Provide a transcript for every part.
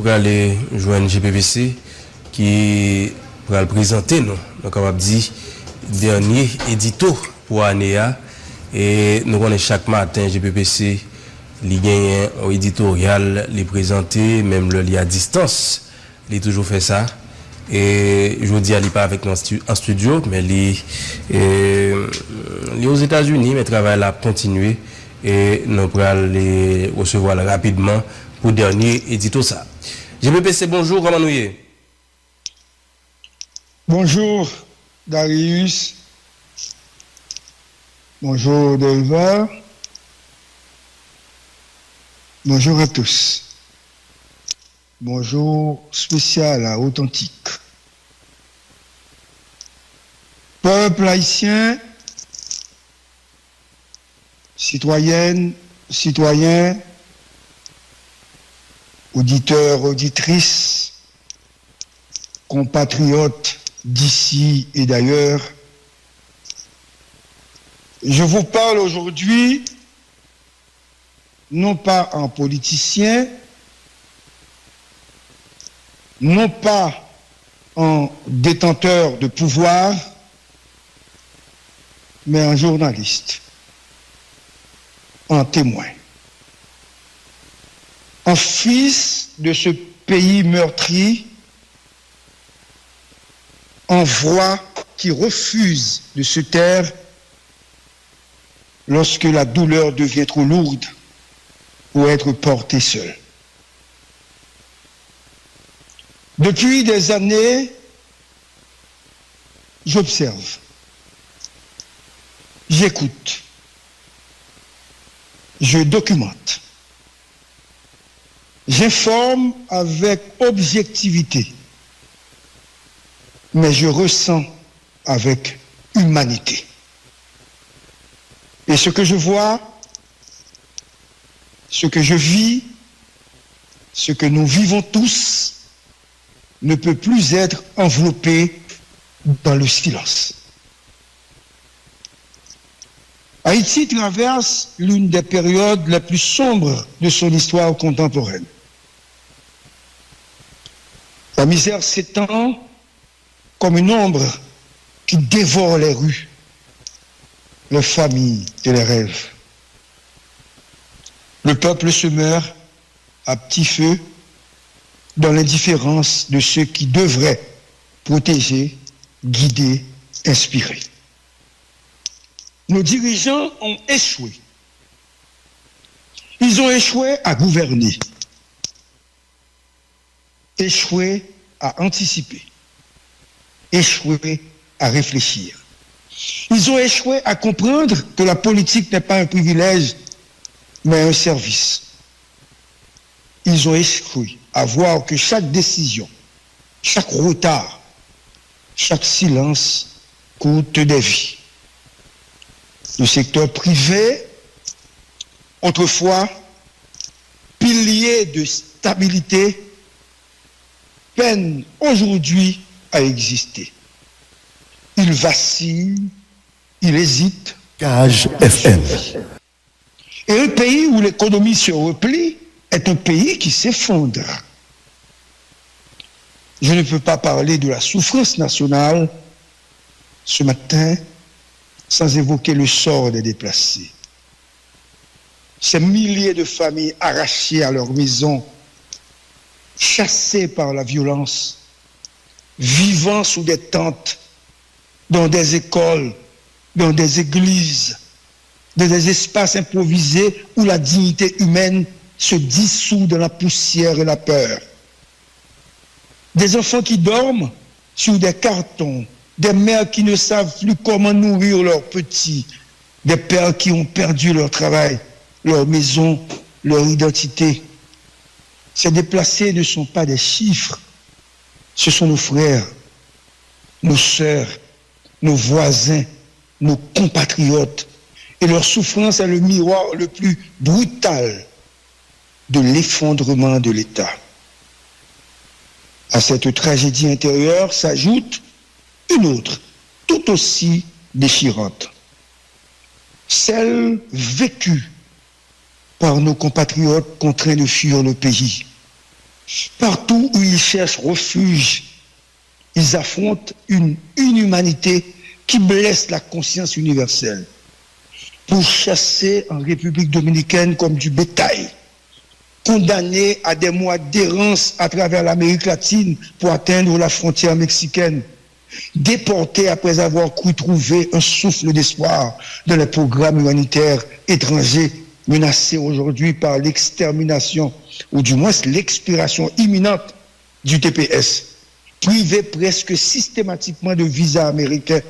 pour aller joindre GPPC qui va présenter nous, donc on va dire dernier édito pour année et nous connaissons chaque matin GPPC li gagne un éditorial, les présenter même le li à distance, il toujours fait ça. Et je vous dis, il n'est pas avec nous en studio, mais il est aux États-Unis, mais travail là continuer et nous pourrons les recevoir rapidement pour dernier édito ça. GPPC, bonjour, comment nous y est? Bonjour Darius, bonjour Delva, bonjour à tous. Bonjour spécial à Authentique. Peuple haïtien, citoyennes, citoyens, auditeurs, auditrices, compatriotes d'ici et d'ailleurs, je vous parle aujourd'hui non pas en politicien, non pas en détenteur de pouvoir, mais en journaliste, en témoin, en fils de ce pays meurtri, en voix qui refuse de se taire lorsque la douleur devient trop lourde pour être portée seule. Depuis des années, j'observe, j'écoute, je documente, j'informe avec objectivité, mais je ressens avec humanité. Et ce que je vois, ce que je vis, ce que nous vivons tous, ne peut plus être enveloppé dans le silence. Haïti traverse l'une des périodes les plus sombres de son histoire contemporaine. La misère s'étend comme une ombre qui dévore les rues, les familles et les rêves. Le peuple se meurt à petit feu dans l'indifférence de ceux qui devraient protéger, guider, inspirer. Nos dirigeants ont échoué. Ils ont échoué à gouverner, échoué à anticiper, échoué à réfléchir. Ils ont échoué à comprendre que la politique n'est pas un privilège, mais un service. Ils ont échoué à voir que chaque décision, chaque retard, chaque silence coûte des vies. Le secteur privé, autrefois pilier de stabilité, peine aujourd'hui à exister. Il vacille, il hésite. Cage FM. Et un pays où l'économie se replie est un pays qui s'effondre. Je ne peux pas parler de la souffrance nationale ce matin sans évoquer le sort des déplacés. Ces milliers de familles arrachées à leur maison, chassées par la violence, vivant sous des tentes, dans des écoles, dans des églises, dans des espaces improvisés où la dignité humaine se dissout dans la poussière et la peur. Des enfants qui dorment sur des cartons, des mères qui ne savent plus comment nourrir leurs petits, des pères qui ont perdu leur travail, leur maison, leur identité. Ces déplacés ne sont pas des chiffres, ce sont nos frères, nos sœurs, nos voisins, nos compatriotes. Et leur souffrance est le miroir le plus brutal de l'effondrement de l'État. À cette tragédie intérieure s'ajoute une autre, tout aussi déchirante. Celle vécue par nos compatriotes contraints de fuir le pays. Partout où ils cherchent refuge, ils affrontent une inhumanité qui blesse la conscience universelle. Pourchassés en République dominicaine comme du bétail, condamnés à des mois d'errance à travers l'Amérique latine pour atteindre la frontière mexicaine, déportés après avoir cru trouver un souffle d'espoir dans les programmes humanitaires étrangers menacés aujourd'hui par l'extermination ou du moins l'expiration imminente du TPS. Privés presque systématiquement de visas américains,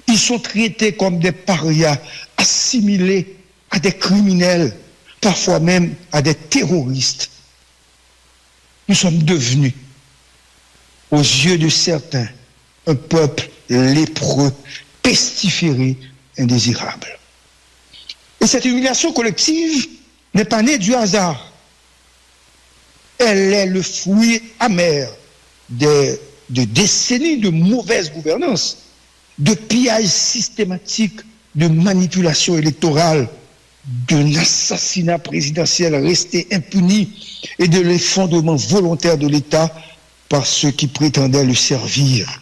ils sont traités comme des parias, assimilés à des criminels, parfois même à des terroristes. Nous sommes devenus, aux yeux de certains, un peuple lépreux, pestiféré, indésirable. Et cette humiliation collective n'est pas née du hasard. Elle est le fruit amer de décennies de mauvaise gouvernance, de pillage systématique, de manipulation électorale, d'un assassinat présidentiel resté impuni et de l'effondrement volontaire de l'État par ceux qui prétendaient le servir.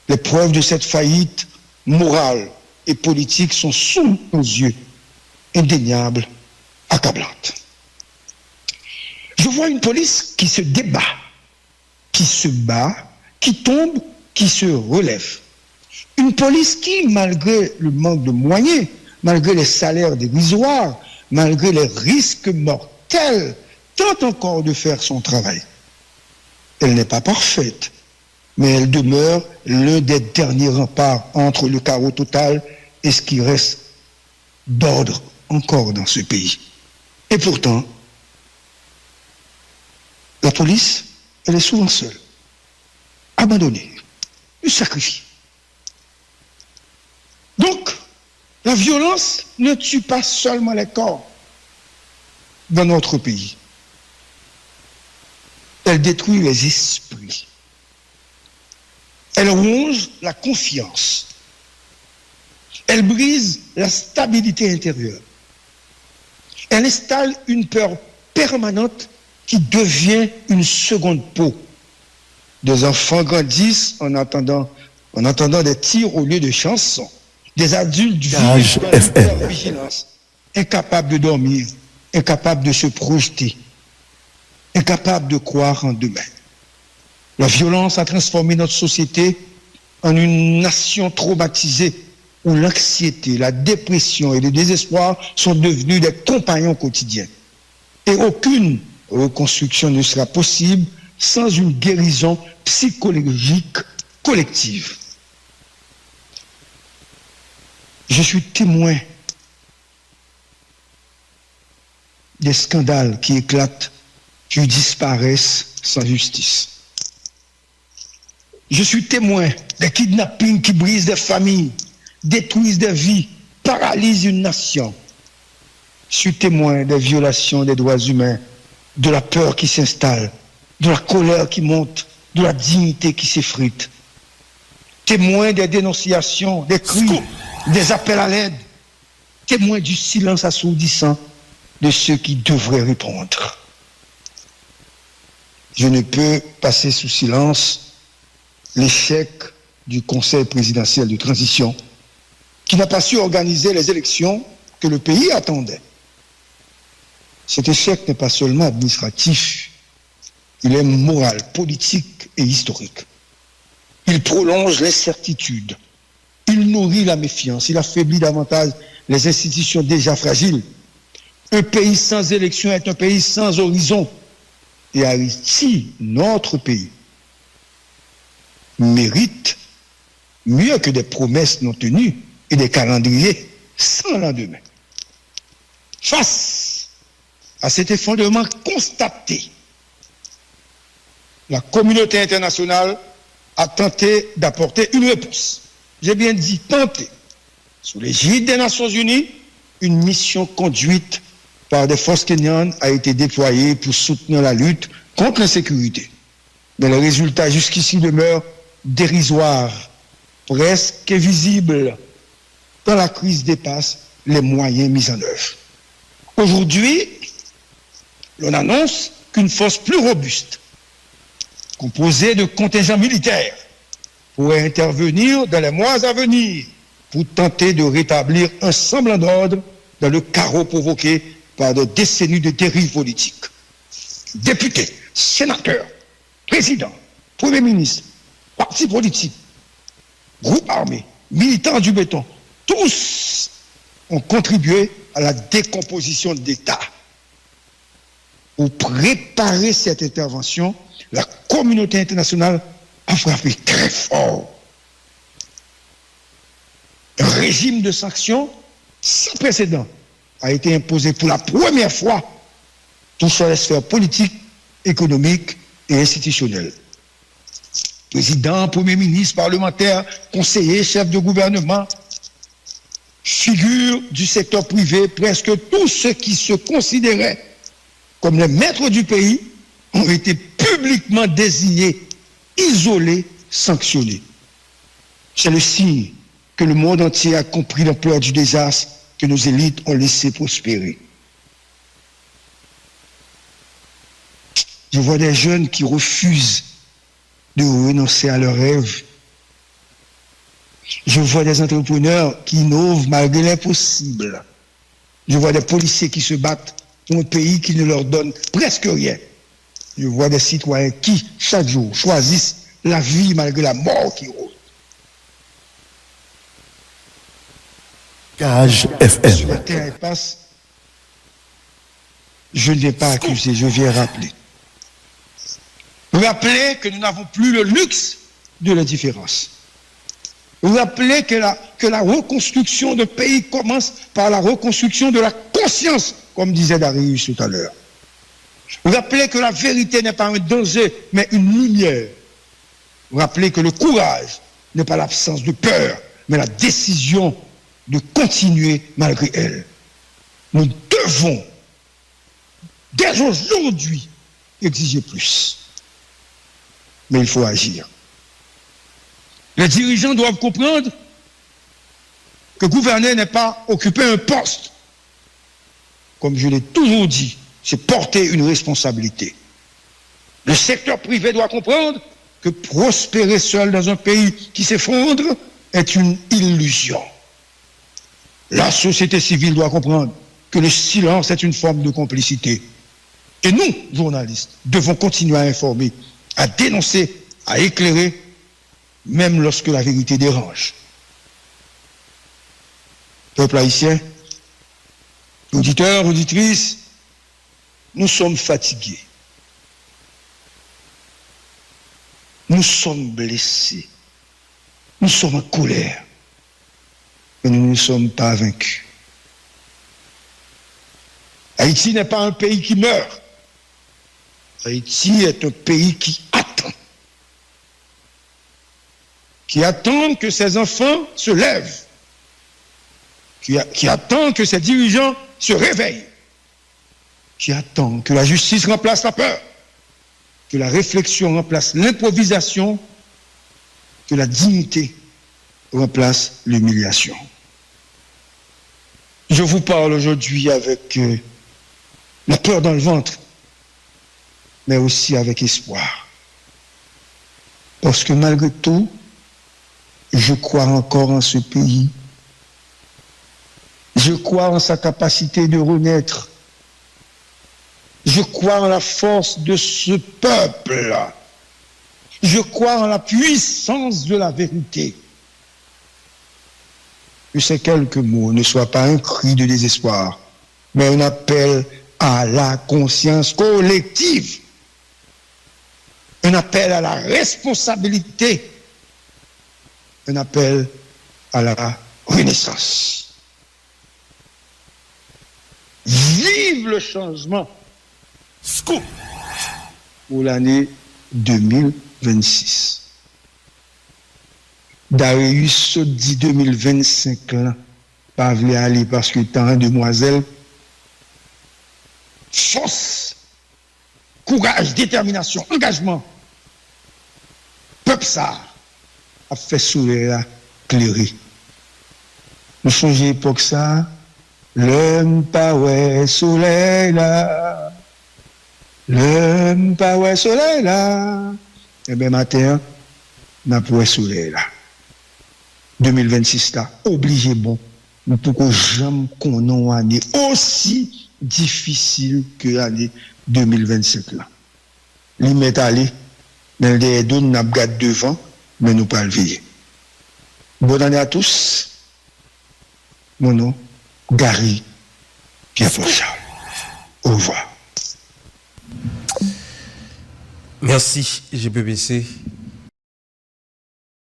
Les preuves de cette faillite morale et politique sont sous nos yeux, indéniables, accablantes. Je vois une police qui se débat, qui se bat, qui tombe, qui se relève. Une police qui, malgré le manque de moyens, malgré les salaires dérisoires, malgré les risques mortels, tente encore de faire son travail. Elle n'est pas parfaite, mais elle demeure l'un des derniers remparts entre le chaos total et ce qui reste d'ordre encore dans ce pays. Et pourtant, la police, elle est souvent seule, abandonnée, sacrifiée. Donc, la violence ne tue pas seulement les corps dans notre pays. Elle détruit les esprits. Elle ronge la confiance. Elle brise la stabilité intérieure. Elle installe une peur permanente qui devient une seconde peau. Des enfants grandissent en entendant des tirs au lieu de chansons. Des adultes vivent dans l'hypervigilance, incapables de dormir, incapables de se projeter, incapables de croire en demain. La violence a transformé notre société en une nation traumatisée où l'anxiété, la dépression et le désespoir sont devenus des compagnons quotidiens. Et aucune reconstruction ne sera possible sans une guérison psychologique collective. Je suis témoin des scandales qui éclatent, qui disparaissent sans justice. Je suis témoin des kidnappings qui brisent des familles, détruisent des vies, paralysent une nation. Je suis témoin des violations des droits humains, de la peur qui s'installe, de la colère qui monte, de la dignité qui s'effrite. Témoin des dénonciations, des cris, des appels à l'aide. Témoin du silence assourdissant de ceux qui devraient répondre. Je ne peux passer sous silence l'échec du Conseil présidentiel de transition qui n'a pas su organiser les élections que le pays attendait. Cet échec n'est pas seulement administratif, il est moral, politique et historique. Il prolonge l'incertitude, il nourrit la méfiance, il affaiblit davantage les institutions déjà fragiles. Un pays sans élection est un pays sans horizon. Et Haïti, notre pays, mérite mieux que des promesses non tenues et des calendriers sans lendemain. Face à cet effondrement constaté, la communauté internationale a tenté d'apporter une réponse. J'ai bien dit tenter. Sous l'égide des Nations Unies, une mission conduite par des forces kenyanes a été déployée pour soutenir la lutte contre l'insécurité. Mais les résultats jusqu'ici demeurent dérisoires, presque invisibles, quand la crise dépasse les moyens mis en œuvre. Aujourd'hui, l'on annonce qu'une force plus robuste, composée de contingents militaires, pourrait intervenir dans les mois à venir pour tenter de rétablir un semblant d'ordre dans le chaos provoqué par des décennies de dérives politiques. Députés, sénateurs, présidents, premiers ministres, partis politiques, groupes armés, militants du béton, tous ont contribué à la décomposition de l'État. Pour préparer cette intervention, la communauté internationale a frappé très fort. Un régime de sanctions sans précédent a été imposé pour la première fois touchant les sphères politiques, économiques et institutionnelles. Président, Premier ministre, parlementaires, conseillers, chefs de gouvernement, figures du secteur privé, presque tous ceux qui se considéraient comme les maîtres du pays ont été publiquement désignés, isolés, sanctionnés. C'est le signe que le monde entier a compris l'ampleur du désastre que nos élites ont laissé prospérer. Je vois des jeunes qui refusent de renoncer à leurs rêves. Je vois des entrepreneurs qui innovent malgré l'impossible. Je vois des policiers qui se battent pour un pays qui ne leur donne presque rien. Je vois des citoyens qui, chaque jour, choisissent la vie malgré la mort qui rôde. Cage FM. Sur la terre et passe, je ne vais pas accuser, je viens rappeler. Rappeler que nous n'avons plus le luxe de l'indifférence. Rappeler que la reconstruction de pays commence par la reconstruction de la conscience, comme disait Darius tout à l'heure. Rappeler que la vérité n'est pas un danger, mais une lumière. Rappeler que le courage n'est pas l'absence de peur, mais la décision de continuer malgré elle. Nous devons, dès aujourd'hui, exiger plus. Mais il faut agir. Les dirigeants doivent comprendre que gouverner n'est pas occuper un poste. Comme je l'ai toujours dit, c'est porter une responsabilité. Le secteur privé doit comprendre que prospérer seul dans un pays qui s'effondre est une illusion. La société civile doit comprendre que le silence est une forme de complicité. Et nous, journalistes, devons continuer à informer, à dénoncer, à éclairer, même lorsque la vérité dérange. Peuple haïtien, auditeurs, auditrices, nous sommes fatigués. Nous sommes blessés. Nous sommes en colère. Mais nous ne sommes pas vaincus. Haïti n'est pas un pays qui meurt. Haïti est un pays qui attend. Qui attend que ses enfants se lèvent. Qui attend que ses dirigeants se réveillent. Qui attend que la justice remplace la peur. Que la réflexion remplace l'improvisation. Que la dignité remplace l'humiliation. Je vous parle aujourd'hui avec la peur dans le ventre, mais aussi avec espoir. Parce que malgré tout, je crois encore en ce pays. Je crois en sa capacité de renaître. Je crois en la force de ce peuple. Je crois en la puissance de la vérité. Que ces quelques mots ne soient pas un cri de désespoir, mais un appel à la conscience collective, un appel à la responsabilité, un appel à la renaissance. Vive le changement. Scoop pour l'année 2026. Darius dit 2025 là, pas voulu aller parce que tant demoiselle, force, courage, détermination, engagement, peuple ça a fait sourire là, clairer. Nous songeons époque ça, l'homme pas ouais soleil là, Le pas ouais soleil là. Eh bien, matin, n'a pas ouais soleil là. 2026 là, obligé bon. Nous pouvons jamais qu'on ait une année aussi difficile que l'année 2025 là. Li met allé, dans les deux, nous avons gardé devant, mais nous pas le veiller. Bonne année à tous. Mon nom, Gary Pierre-Paul Charles. Au revoir. Merci, GPPC.